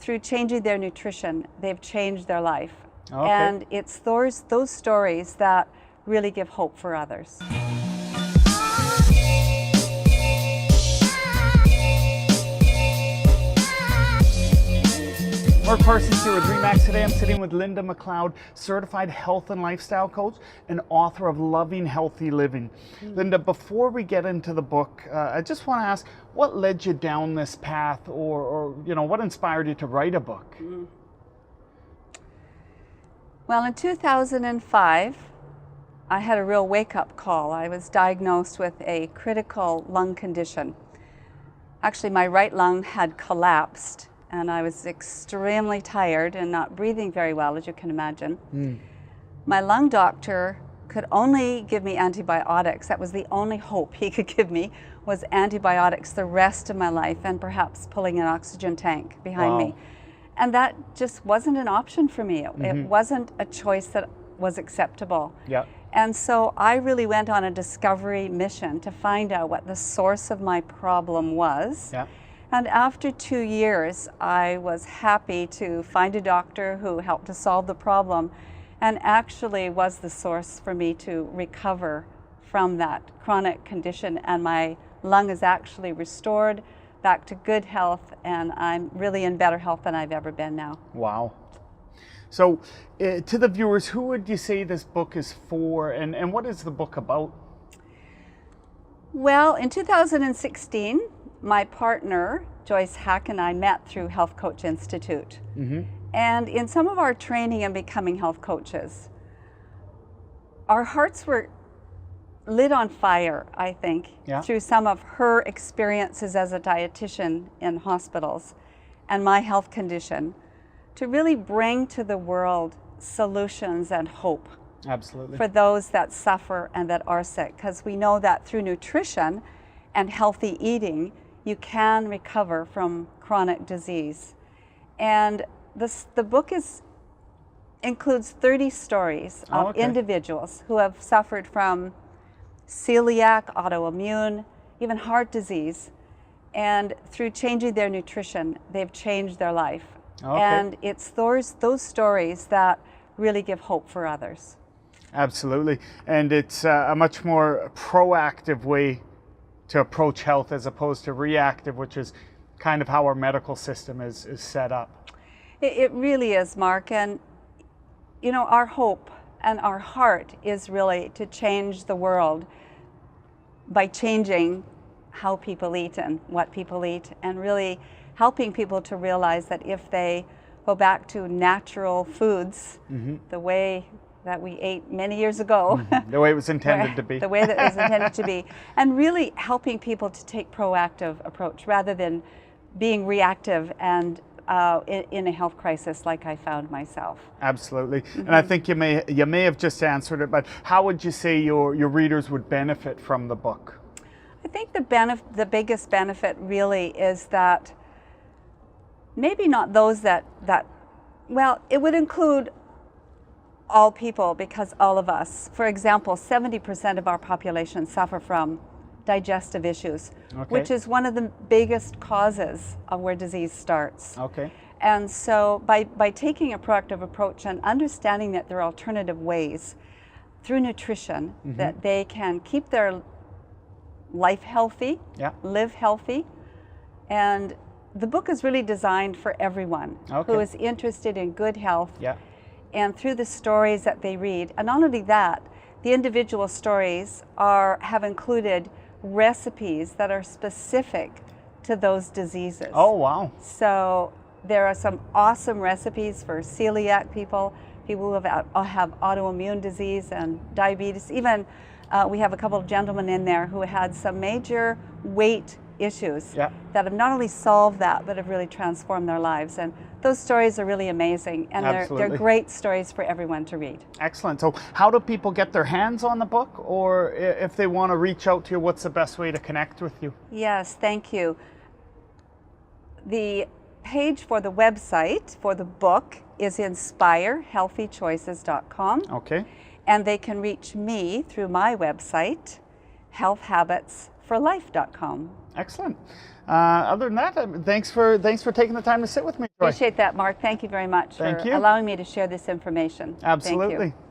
through changing their nutrition, they've changed their life. Okay. And it's those stories that really give hope for others. Mark Parsons here with RE/MAX. Today I'm sitting with Linda McLeod, certified health and lifestyle coach and author of Loving Healthy Living. Linda, before we get into the book, I just want to ask, what led you down this path, or what inspired you to write a book? Well, in 2005, I had a real wake-up call. I was diagnosed with a critical lung condition. Actually, my right lung had collapsed, and I was extremely tired and not breathing very well, as you can imagine. My lung doctor could only give me antibiotics. That was the only hope he could give me, was antibiotics the rest of my life, and perhaps pulling an oxygen tank behind me. And that just wasn't an option for me. It wasn't a choice that was acceptable. And so I really went on a discovery mission to find out what the source of my problem was. And after 2 years, I was happy to find a doctor who helped to solve the problem, and actually was the source for me to recover from that chronic condition. And my lung is actually restored back to good health, and I'm really in better health than I've ever been now. Wow. So to the viewers, who would you say this book is for, and what is the book about? Well, in 2016, my partner, Joyce Hack, and I met through Health Coach Institute. And in some of our training in becoming health coaches, our hearts were lit on fire, I think, through some of her experiences as a dietitian in hospitals and my health condition, to really bring to the world solutions and hope. Absolutely. For those that suffer and that are sick, because we know that through nutrition and healthy eating, you can recover from chronic disease. And the book includes 30 stories of individuals who have suffered from celiac, autoimmune, even heart disease. And through changing their nutrition, they've changed their life. And it's those stories that really give hope for others. Absolutely. And it's a much more proactive way to approach health as opposed to reactive, which is kind of how our medical system is set up. It really is, Mark. And you know, our hope and our heart is really to change the world by changing how people eat and what people eat, and really helping people to realize that if they go back to natural foods, the way that we ate many years ago. The way it was intended to be. The way that it was intended to be. And really helping people to take proactive approach rather than being reactive and in a health crisis like I found myself. Absolutely. And I think you may have just answered it, but how would you say your readers would benefit from the book? I think the biggest benefit really is that maybe not those that well, it would include all people, because all of us, for example, 70% of our population suffer from digestive issues, which is one of the biggest causes of where disease starts. And so by taking a proactive approach and understanding that there are alternative ways through nutrition that they can keep their life healthy, live healthy. And the book is really designed for everyone who is interested in good health. And through the stories that they read, and not only that, the individual stories have included recipes that are specific to those diseases. Oh, wow. So there are some awesome recipes for celiac people who have autoimmune disease and diabetes. Even we have a couple of gentlemen in there who had some major weight issues that have not only solved that, but have really transformed their lives. And those stories are really amazing, and they're great stories for everyone to read. Excellent. So how do people get their hands on the book, or if they want to reach out to you, what's the best way to connect with you? Yes, thank you. The page for the website for the book is inspirehealthychoices.com. And they can reach me through my website, healthhabitsforlife.com. Excellent. Other than that, thanks for taking the time to sit with me, Joy. Appreciate that, Mark. Thank you very much Thank for you. allowing me to share this information. Absolutely. Thank you.